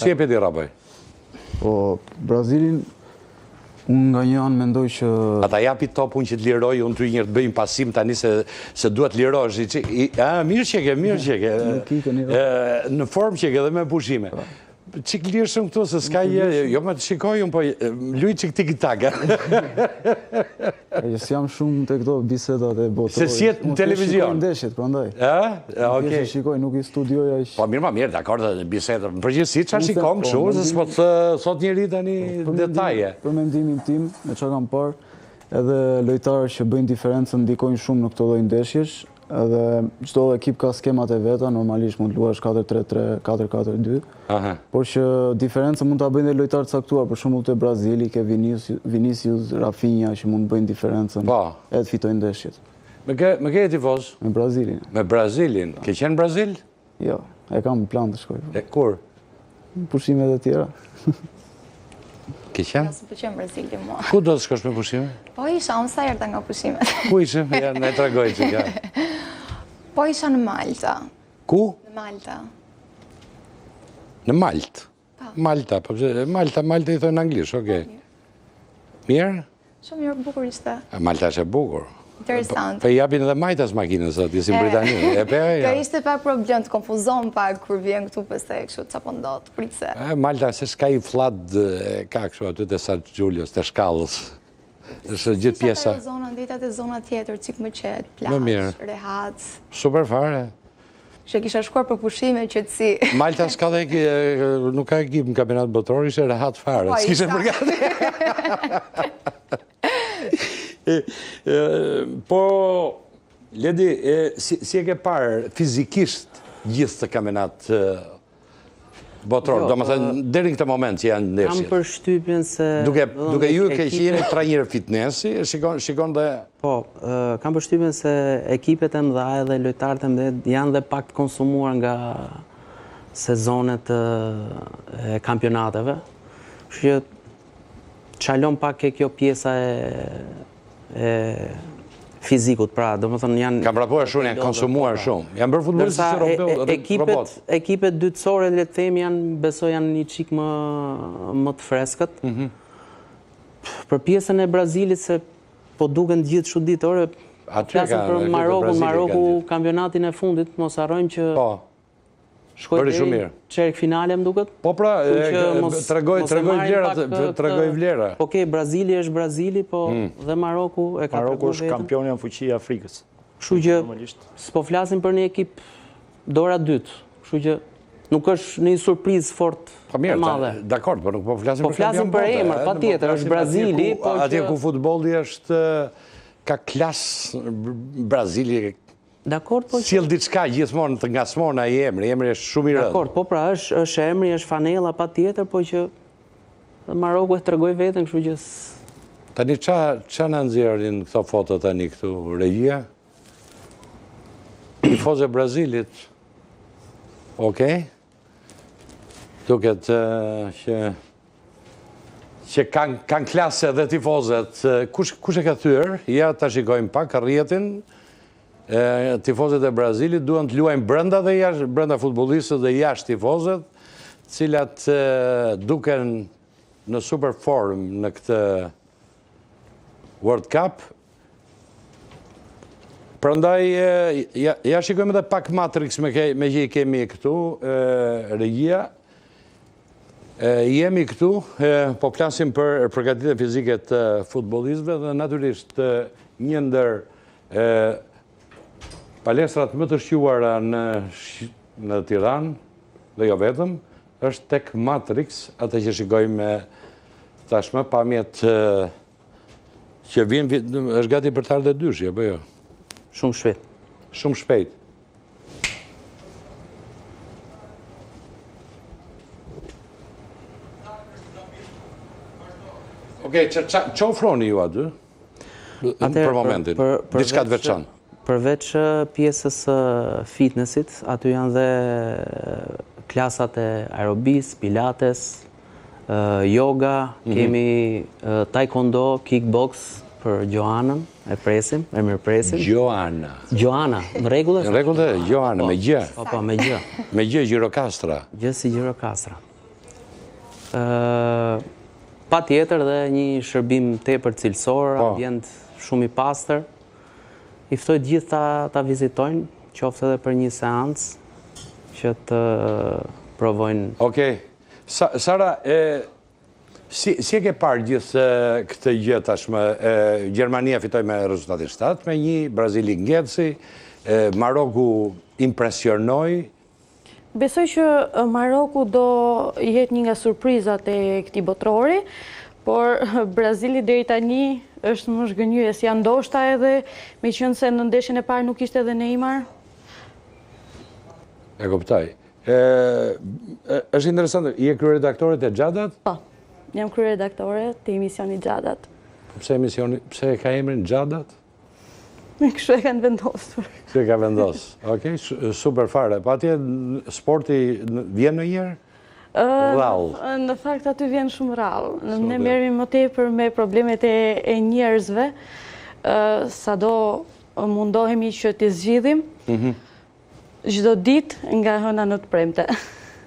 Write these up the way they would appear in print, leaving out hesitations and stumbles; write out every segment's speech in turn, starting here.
Si e peti Rabaj? Po, Brazilin, unë nga një anë mendoj që... Ata japi topun që të liroj, unë të njërë të bëjmë pasim tani se duhet lirosh. Mirë qeke. Në formë qeke dhe me pushime. Qik lirë shumë këtu, se s'ka jo me të shikoj unë, po luj qik tiki-taka. Jës jam shumë të këto bisedat e botëroj. Se si jetë në televizion? Shikoj ndeshjet, prandaj. Okej. Shikoj, nuk i studioja ishë. Po mirë ma mirë, dakord dhe bisedat. Në përgjithësi qa shikon këshu, se s'po të thot njëri tani detaje. Për mendimin tim, me qa kam parë, edhe lojtarë që bëjnë diferencën ndikojnë shumë në këto lloj ndeshjesh, edhe çdo ekip ka skemat e veta, normalisht mund të luash 4-3-3, 4-4-2, por që diferencën mund ta bëjnë dhe lojtarë të caktuar, për shembull te Brazili ke Vinicius, Rafinha që mund të bëjnë diferencën, edhe të fitojnë ndeshjet. Me ke tifoz? Me Brazilin. Me Brazilin. Ke qenë Brazil? Jo, e kam plan të shkoj. E kur? Pushimet e tjera. Ke qenë? Nësë pëqenë Brazili mua. Ku do të shkosh me pushime? Po isha, unë sa erta nga pushimet. Ku ishe? Ja, ne tregoj që ka. Po isha në Malta. Ku? Në Malta. Në Malt? Malta, Malta i thojnë në anglisht, okej. Mirë? Shumë mirë, bukur ishte. Malta është e bukur. Interesant. Pe japin edhe majtas makinës, atë si në Britani. Ka ishte pak problem, të konfuzon pak kur vjen këtu pëse e kështu qapo ndot, pritse. Malta se s'ka i flad, ka kështu aty të San Gjulios, të shkallës. është gjithë pjesa. Sa të zona, ndetat e zona tjetër, qik më qetë, plash, rehat. Super fare. Që kisha shkuar për pushime, qëtësi. Malta s'ka dhe, nuk ka ekip në kampionat botror, ishe rehat fare. S'kishe përgati. Po, Ledi, si e ke parë fizikisht gjithë të kampionat botror, do më thënë, deri në këtë moment që janë ndeshjet. Kam përshtypjen se... Duke ju ke qenë trajner fitnessi, shikon dhe... Po, kam përshtypjen se ekipet e mëdha dhe lojtarët e mëdha janë dhe pak të konsumuar nga sezonet e kampionateve. Kështu që çalon pak e kjo pjesa e fizikut, pra, do më thënë janë... Kam prapuar shumë, janë konsumuar shumë. Janë bërë futbolistë si robot. Ekipet dytësore, le të themi, besoj janë një qik më të freskët. Për pjesën e Brazilit, se po duken gjithë çuditore, flasim për Maroku, kampionatin e fundit, mos harrojmë që... Shkoj deri çerek finale më duket. Po pra, tregoj vlera. Po ke, Brazili është Brazili, po dhe Maroku e ka treguar. Maroku është kampioni në fuqi i Afrikës. Kështu që s'po flasim për një ekip dora dytë. Kështu që nuk është një surprizë fort e madhe. Dakord, por nuk po flasim për kampion. Po flasim për emër, patjetër, është Brazili, po që atje ku futbolli është ka klasë Brazili. Dakord, po që... Sjell diçka gjithmonë të ngasmon ai emri është shumë i rëndë. Dakord, po pra, është emri, është fanella, patjetër, po që Maroku e tregoi veten, kështu që... Tani ç'a na nxjerrin këto foto tani këtu, regjia? Tifozë e Brazilit. Okej. Duket që kanë klasë dhe tifozët. Kush e ka thyer? Ja, ta shikojmë pak rrjetin. Tifozët e Brazilit duan të luajnë brenda dhe jashtë, brenda futbollistët dhe jashtë tifozët, cilat duken në super form në këtë World Cup. Prandaj, ja shikojmë edhe pak Matrix me që i kemi këtu, regjia. Jemi këtu, po flasim për përgatitjen fizike të futbollistëve dhe natyrisht një ndër palestrat më të shquara në Tiranë, dhe jo vetëm, është tek Matrix, atë që shikojmë tashmë, pamjet që vjen, është gati për të ardhur dyshi, apo jo? Shumë shpejt. Shumë shpejt. Okej, që ofroni ju aty? Për momentin, diçka të veçantë. Përveç pjesës fitnessit, aty janë dhe klasat e aerobis, pilates, yoga, kemi taekwondo, kickbox për Gjoanën, e presim, e mirë presim. Gjoana, në rregull? Në rregull, Gjoana, me gjë. Po, me gjë. Me gjë Gjirokastra. Gjë si Gjirokastra. Pa tjetër dhe një shërbim tepër cilësor, ambient shumë i pastër. I ftoj gjithë ta vizitojnë, qoftë edhe për një seancë që të provojnë. Okej. Sara, si e ke parë gjithë këtë gjë tashmë? Gjermania fitoi me rezultatin 7-1, Brazili ngeci, Maroku impresionoi. Besoj që Maroku do jetë një nga surprizat e këtij botrori, por Brazili deri tani është më zhgënjyes, janë ndoshta edhe meqense në ndeshjen e parë nuk ishte edhe Neymar. E kuptoj. Është interesante, je kryeredaktore të Xhadat? Po, jam kryeredaktore të emisionit Xhadat. Pse ka emrin Xhadat? Kështu e kanë vendosur. Kështu e ka vendosur. Okej, super fare. Pa atje sporti vjen ndonjëherë? Rrallë. Në fakt aty vjen shumë rrallë. Ne merremi më tepër me problemet e njerëzve, sado mundohemi që t'i zgjidhim çdo ditë nga hëna në të premte.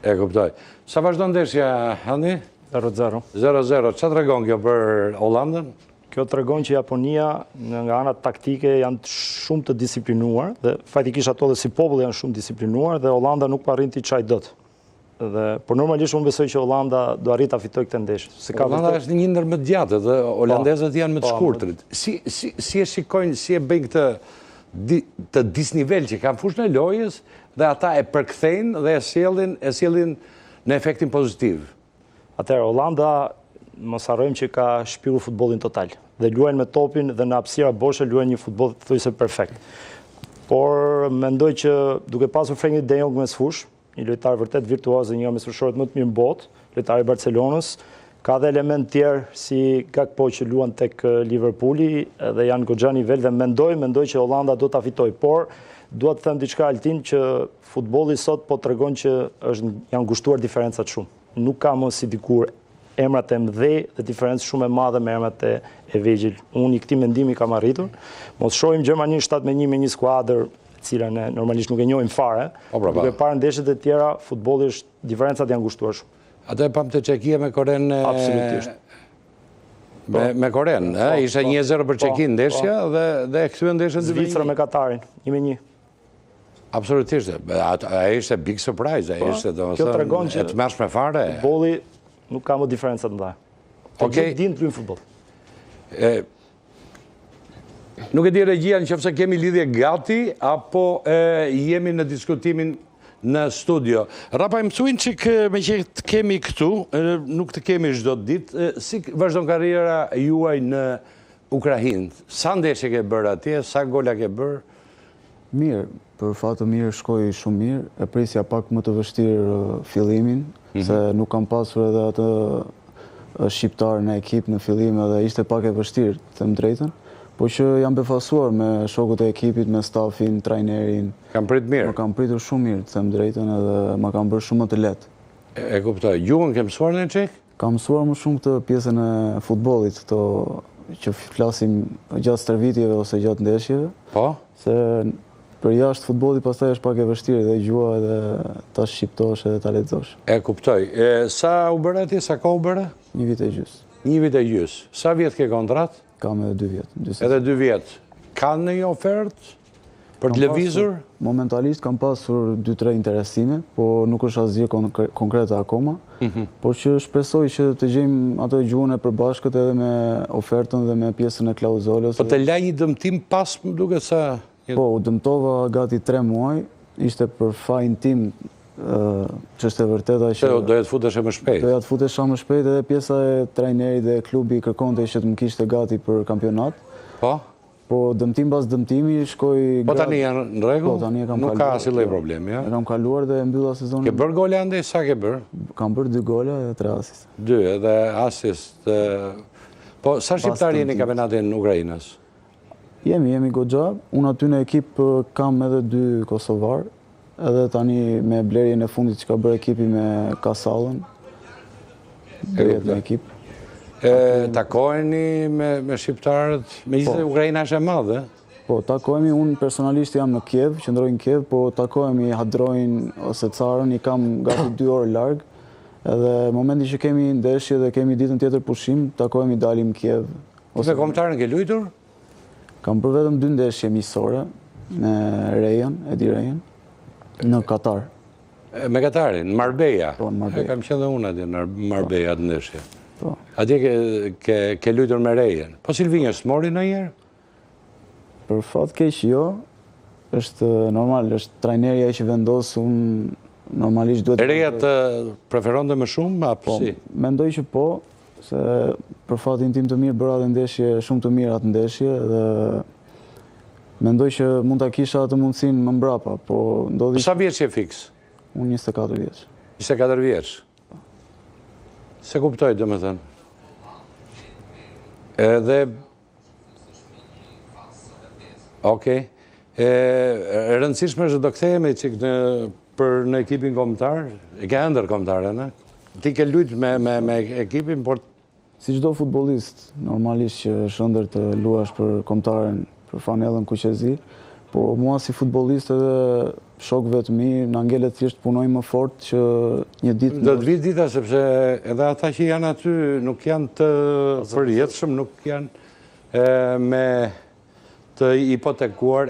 E kuptoj. Sa vazhdon ndeshja, Hani? 0-0. 0-0. Çfarë tregon kjo për Hollandën? Kjo tregon që Japonia nga ana taktike janë shumë të disiplinuar dhe faktikisht ato dhe si popull janë shumë disiplinuar dhe Holanda nuk arrin t'i çaj dot. Por normalisht unë besoj që Holanda do arrit ta fitojë këtë ndeshje. Holanda është një ndër më të gjatë dhe holandezët janë më të shkurtrit. Si e shikojnë, si e bëjnë këtë disnivel që kanë fushën e lojës dhe ata e përkthejnë dhe e sjellin në efektin pozitiv? Atëherë Holanda mos harrojmë që ka shpikur futbollin total dhe luajnë me topin dhe në hapësira boshe luajnë një futboll thjesht perfekt. Por mendoj që duke pasur Frenkie de Jong mes fush, një lojtar vërtet virtuoz dhe një nga mesfushorët më të mirë në botë, lojtari i Barcelonës, ka dhe element tjerë si Gakpo që luan tek Liverpooli dhe janë goxha nivel dhe mendoj që Holanda do ta fitojë, por dua të them diçka Altin që futbolli sot po tregon që janë ngushtuar diferencat shumë. Nuk ka më si dikur emrat e mëdhej dhe diferencë shumë e madhe me emrat e vegjël. Unë i këtij mendimi kam arritur. Mos shohim Gjermaninë 7-1 me një skuadër cilën normalisht nuk e njohim fare. Duke parë ndeshjet e tjera, futbolli diferencat janë ngushtuar shumë. Atë e pam të Çekia me Korenë. Absolutisht. Me Korenë, ishte 1-0 për Çekin ndeshja dhe e kthyen ndeshjen 2-1. Zvicra me Katarin, 1-1. Absolutisht. Ai ishte big surprise, ai ishte domethënë e tmerrshme fare. Futbolli nuk ka më diferenca të mëdha. Okej, din të luajnë futboll. Nuk e di regjia nëse kemi lidhje gati apo jemi në diskutimin në studio. Rapa mësuin që me që të kemi këtu, nuk të kemi çdo ditë, si vazhdon karriera juaj në Ukrainë? Sa ndeshje ke bërë atje, sa gola ke bërë? Mirë, për fat të mirë shkoi shumë mirë, e prisja pak më të vështirë fillimin, se nuk kam pasur edhe atë shqiptar në ekip në fillim edhe ishte pak e vështirë, të them drejtën, po që jam befasuar me shokut e ekipit, me stafin, trajnerin. Kam prit mirë? Më kam pritur shumë mirë, të them drejtën, edhe më kam bërë shumë më të lehtë. E kuptoj. Gjuhën ke mësuar në çek? Kam mësuar më shumë këtë pjesën e futbollit, këto që flasim gjatë stërvitjeve ose gjatë ndeshjeve. Po? Se për jashtë futbolli pastaj është pak e vështirë dhe gjua edhe ta shqiptosh edhe ta lexosh. E kuptoj. Sa u bëre atje, sa kohë u bëre? 1 vit e gjys. 1 vit e gjys. Sa vjet ke kontratë? Kam edhe 2 vjet. Edhe 2 vjet. Kanë një ofertë për të lëvizur? Momentalisht kam pasur 2-3 interesime, po nuk është asgjë konkrete akoma. Por që shpresoj që të gjejmë ato gjuhën e përbashkët edhe me ofertën dhe me pjesën e klauzolës. Po të laj një dëmtim pas, më duket sa... Po, u dëmtova gati 3 muaj, ishte për fajin tim që është e vërteta që... Doja të futesh më shpejt. Doja të futesh më shpejt edhe pjesa e trajnerit dhe klubi kërkonte që të më kishte gati për kampionat. Po? Po dëmtim pas dëmtimi shkoj... Po tani janë në rregull? Po tani e kam kaluar. Nuk ka asnjë lloj problemi, ja? E kam kaluar dhe mbylla sezonin. Ke bërë gola andaj, sa ke bërë? Kam bërë 2 gola dhe 3 asist. 2 edhe asist. Po sa shqiptar jeni në kampionatin e Ukrainës? Jemi goxha. Unë aty në ekip kam edhe 2 kosovar, edhe tani me blerjen e fundit që ka bërë ekipi me Kasallën. Do jetë në ekip. Takoheni me shqiptarët, megjithëse Ukraina është e madhe? Po, takohemi, unë personalisht jam në Kiev, qëndroj në Kiev, po takohemi Hadrojnë ose Carën, i kam gati 2 orë larg, Edhe momenti që kemi ndeshje dhe kemi ditën tjetër pushim, takohemi dalim në Kiev. Me kombëtarën ke luajtur? Kam për vetëm 2 ndeshje miqësore me Rejan, Edi Rejan, në Katar. Me Katarin, në Marbella. Po, në Marbella. Kam qenë dhe unë atje në Marbella të ndeshje. Po. Atje ke luajtur me Rejan. Po Silvinja s'mori ndonjëherë? Për fat keq jo, është normal, është trajneri ai që vendos, unë normalisht duhet... Reja të preferonte më shumë, apo si? Mendoj që po, se për fatin tim të mirë bëra dhe ndeshje shumë të mirë atë ndeshje dhe mendoj që mund ta kisha atë mundësinë më mbrapa, po ndodhi... Sa vjeç je fiks? Unë 24 vjeç. 24 vjeç. Se kuptoj, domethënë. Edhe... Okej. Rëndësishme është do kthehemi çik në ekipin kombëtar. E ke ëndër kombëtare, ne? Ti ke luajtur me ekipin, por Si çdo futbollist, normalisht që është ëndër të luash për kombëtaren, për fanellën kuqezi, po mua si futbollist edhe shokëve të mi na ngelet thjesht punoj më fort që një ditë... do të vi dita, sepse edhe ata që janë aty nuk janë të përjetshëm, nuk janë me të hipotekuar.